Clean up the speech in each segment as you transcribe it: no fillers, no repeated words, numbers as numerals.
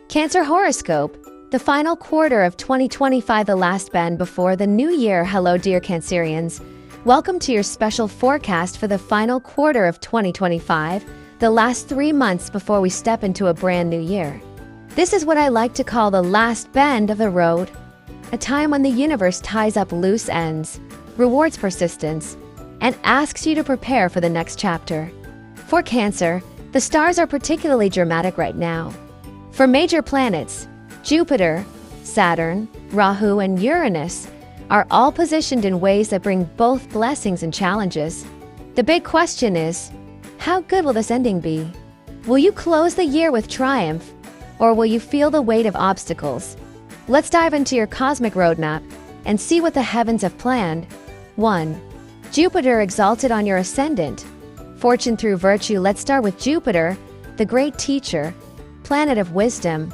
Cancer Horoscope, the final quarter of 2025, the last bend before the new year. Hello, dear Cancerians. Welcome to your special forecast for the final quarter of 2025, the last 3 months before we step into a brand new year. This is what I like to call the last bend of the road, a time when the universe ties up loose ends, rewards persistence, and asks you to prepare for the next chapter. For Cancer, the stars are particularly dramatic right now. For major planets, Jupiter, Saturn, Rahu, and Uranus are all positioned in ways that bring both blessings and challenges. The big question is, how good will this ending be? Will you close the year with triumph, or will you feel the weight of obstacles? Let's dive into your cosmic roadmap and see what the heavens have planned. 1. Jupiter exalted on your ascendant. Fortune through virtue. Let's start with Jupiter, the great teacher, planet of wisdom,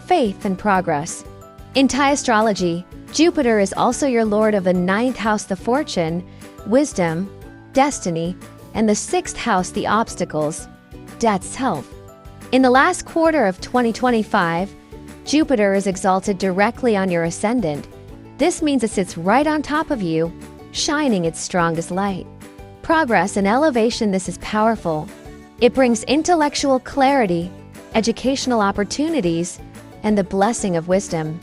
faith, and progress. In thaiastrology, Jupiter is also your lord of the 9th house, the fortune, wisdom, destiny, and the 6th house, the obstacles, debts, health. In the last quarter of 2025, Jupiter is exalted directly on your ascendant. This means it sits right on top of you, shining its strongest light. Progress and elevation. This is powerful. It brings intellectual clarity, educational opportunities, and the blessing of wisdom.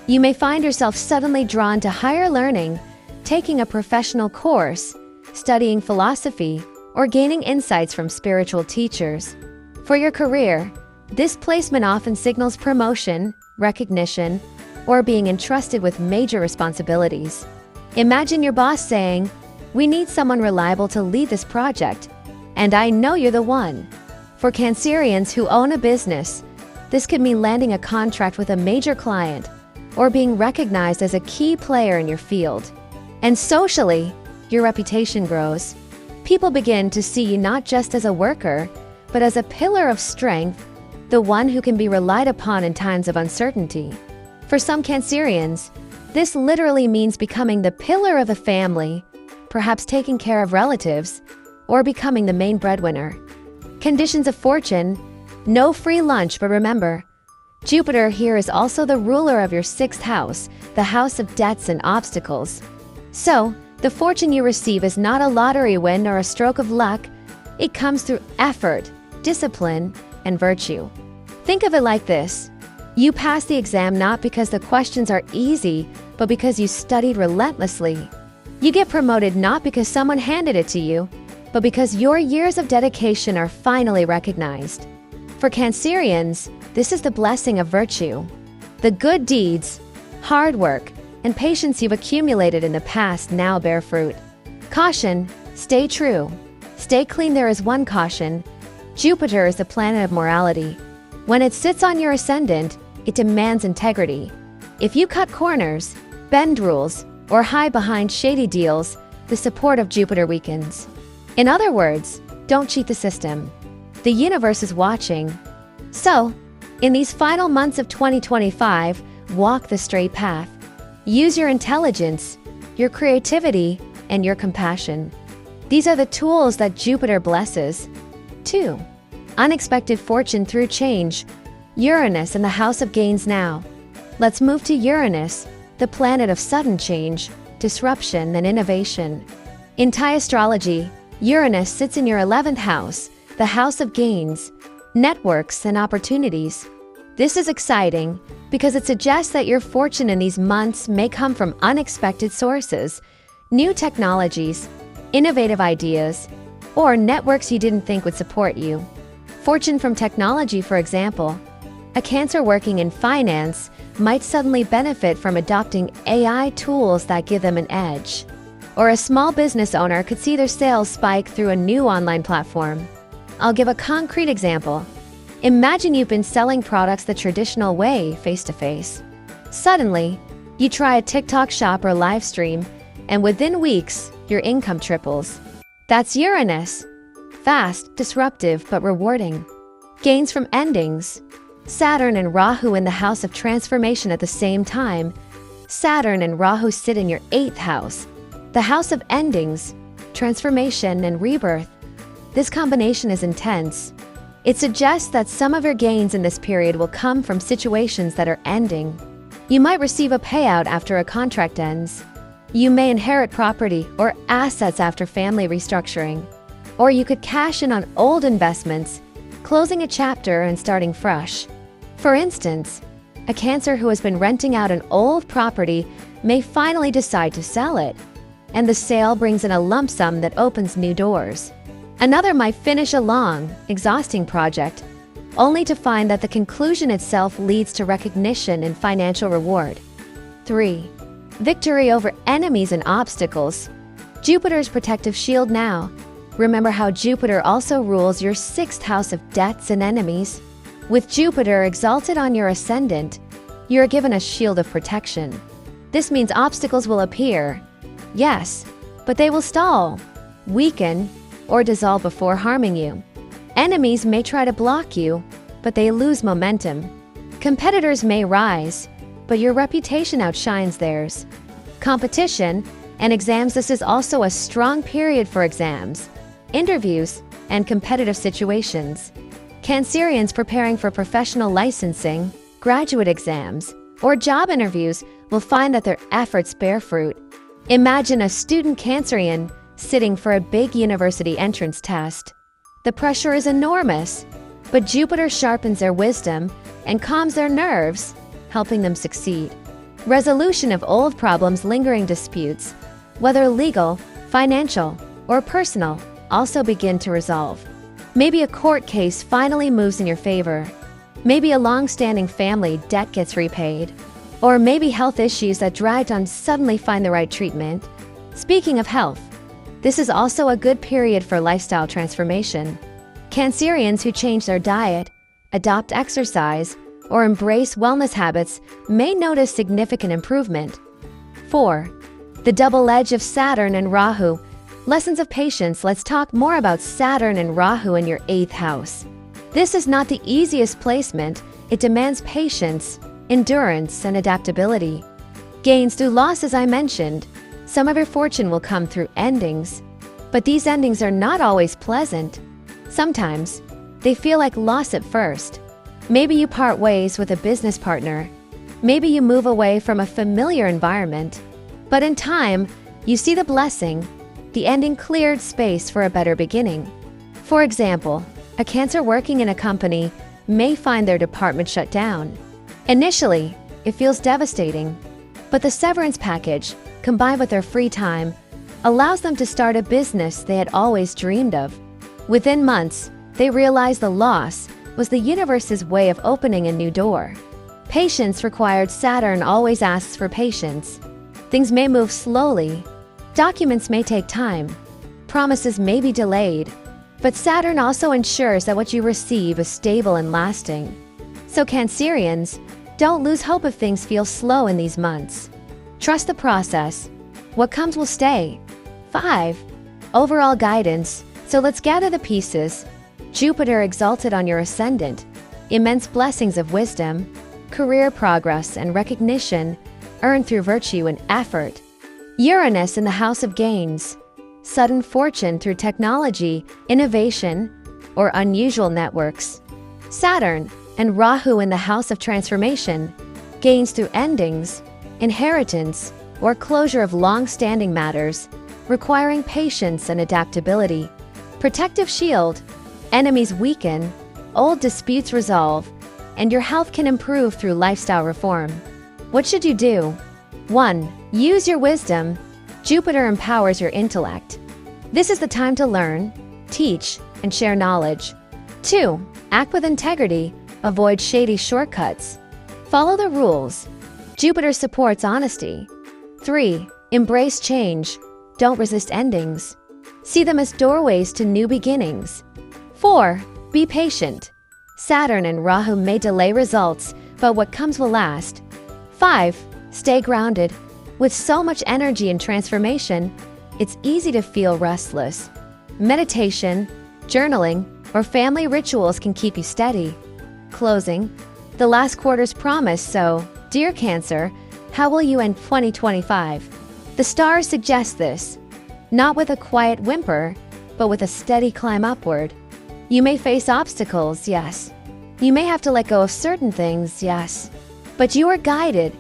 You may find yourself suddenly drawn to higher learning, taking a professional course, studying philosophy, or gaining insights from spiritual teachers. For your career, this placement often signals promotion, recognition, or being entrusted with major responsibilities. Imagine your boss saying, "We need someone reliable to lead this project, and I know you're the one." For Cancerians who own a business, this could mean landing a contract with a major client or being recognized as a key player in your field. And socially, your reputation grows. People begin to see you not just as a worker, but as a pillar of strength, the one who can be relied upon in times of uncertainty. For some Cancerians, this literally means becoming the pillar of a family, perhaps taking care of relatives, or becoming the main breadwinner. Conditions of fortune: no free lunch, but remember, Jupiter here is also the ruler of your 6th house, the house of debts and obstacles. So, the fortune you receive is not a lottery win or a stroke of luck. It comes through effort, discipline, and virtue. Think of it like this. You pass the exam not because the questions are easy, but because you studied relentlessly. You get promoted not because someone handed it to you, but because your years of dedication are finally recognized. For Cancerians, this is the blessing of virtue. The good deeds, hard work, and patience you've accumulated in the past now bear fruit. Caution: stay true. Stay clean. There is one caution. Jupiter is the planet of morality. When it sits on your ascendant, it demands integrity. If you cut corners, bend rules, or hide behind shady deals, the support of Jupiter weakens. In other words, don't cheat the system. The universe is watching. So, in these final months of 2025, walk the straight path. Use your intelligence, your creativity, and your compassion. These are the tools that Jupiter blesses. 2. Unexpected fortune through change. Uranus in the house of gains now. Let's move to Uranus, the planet of sudden change, disruption, and innovation. In thaiastrology, Uranus sits in your 11th house, the house of gains, networks, and opportunities. This is exciting because it suggests that your fortune in these months may come from unexpected sources, new technologies, innovative ideas, or networks you didn't think would support you. Fortune from technology, for example. A Cancer working in finance might suddenly benefit from adopting AI tools that give them an edge. Or a small business owner could see their sales spike through a new online platform. I'll give a concrete example. Imagine you've been selling products the traditional way, face-to-face. Suddenly, you try a TikTok shop or live stream, and within weeks, your income triples. That's Uranus. Fast, disruptive, but rewarding. Gains from endings. Saturn and Rahu in the house of transformation at the same time. Saturn and Rahu sit in your 8th house, the house of endings, transformation, and rebirth. This combination is intense. It suggests that some of your gains in this period will come from situations that are ending. You might receive a payout after a contract ends. You may inherit property or assets after family restructuring. Or you could cash in on old investments, closing a chapter and starting fresh. For instance, a Cancer who has been renting out an old property may finally decide to sell it, and the sale brings in a lump sum that opens new doors. Another might finish a long, exhausting project, only to find that the conclusion itself leads to recognition and financial reward. 3. Victory over enemies and obstacles. Jupiter's protective shield now. Remember how Jupiter also rules your 6th house of debts and enemies? With Jupiter exalted on your ascendant, you are given a shield of protection. This means obstacles will appear, yes, but they will stall, weaken, or dissolve before harming you. Enemies may try to block you, but they lose momentum. Competitors may rise, but your reputation outshines theirs. Competition and exams. This is also a strong period for exams, interviews, and competitive situations. Cancerians preparing for professional licensing, graduate exams, or job interviews will find that their efforts bear fruit. Imagine a student Cancerian sitting for a big university entrance test. The pressure is enormous, but Jupiter sharpens their wisdom and calms their nerves, helping them succeed. Resolution of old problems, lingering disputes, whether legal, financial, or personal, also begin to resolve. Maybe a court case finally moves in your favor. Maybe a long-standing family debt gets repaid. Or maybe health issues that dragged on suddenly find the right treatment. Speaking of health, this is also a good period for lifestyle transformation. Cancerians who change their diet, adopt exercise, or embrace wellness habits may notice significant improvement. 4. The double edge of Saturn and Rahu. Lessons of patience. Let's talk more about Saturn and Rahu in your 8th house. This is not the easiest placement. It demands patience, endurance, and adaptability. Gains through loss, as I mentioned. Some of your fortune will come through endings, but these endings are not always pleasant. Sometimes, they feel like loss at first. Maybe you part ways with a business partner. Maybe you move away from a familiar environment. But in time, you see the blessing. The ending cleared space for a better beginning. For example, a Cancer working in a company may find their department shut down. Initially, it feels devastating, but the severance package, combined with their free time, allows them to start a business they had always dreamed of. Within months, they realize the loss was the universe's way of opening a new door. Patience required. Saturn always asks for patience. Things may move slowly. Documents may take time. Promises may be delayed. But Saturn also ensures that what you receive is stable and lasting. So Cancerians, don't lose hope if things feel slow in these months. Trust the process. What comes will stay. 5. Overall guidance. So let's gather the pieces. Jupiter exalted on your ascendant. Immense blessings of wisdom, career progress, and recognition earned through virtue and effort. Uranus in the house of gains. Sudden fortune through technology, innovation, or unusual networks. Saturn and Rahu in the house of transformation. Gains through endings, inheritance, or closure of long-standing matters, requiring patience and adaptability. Protective shield. Enemies weaken, old disputes resolve, and your health can improve through lifestyle reform. What should you do? 1. Use your wisdom. Jupiter empowers your intellect. This is the time to learn, teach, and share knowledge. 2. Act with integrity. Avoid shady shortcuts. Follow the rules. Jupiter supports honesty. 3. Embrace change. Don't resist endings. See them as doorways to new beginnings. 4. Be patient. Saturn and Rahu may delay results, but what comes will last. 5. Stay grounded. With so much energy and transformation, it's easy to feel restless. Meditation, journaling, or family rituals can keep you steady. Closing. The last quarter's promise. So, dear Cancer, how will you end 2025? The stars suggest this. Not with a quiet whimper, but with a steady climb upward. You may face obstacles, yes. You may have to let go of certain things, yes. But you are guided,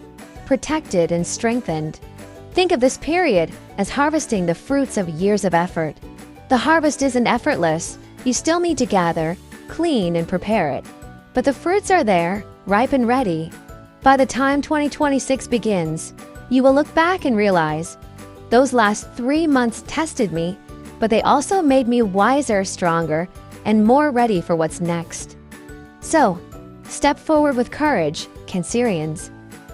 protected, and strengthened. Think of this period as harvesting the fruits of years of effort. The harvest isn't effortless. You still need to gather, clean, and prepare it. But the fruits are there, ripe and ready. By the time 2026 begins, you will look back and realize, those last 3 months tested me, but they also made me wiser, stronger, and more ready for what's next. So, step forward with courage, Cancerians.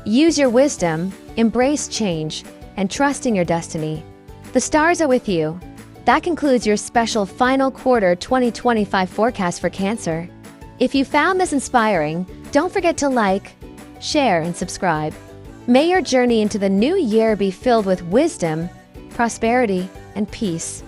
Use your wisdom, embrace change, and trust in your destiny. The stars are with you. That concludes your special final quarter 2025 forecast for Cancer. If you found this inspiring, don't forget to like, share, and subscribe. May your journey into the new year be filled with wisdom, prosperity, and peace.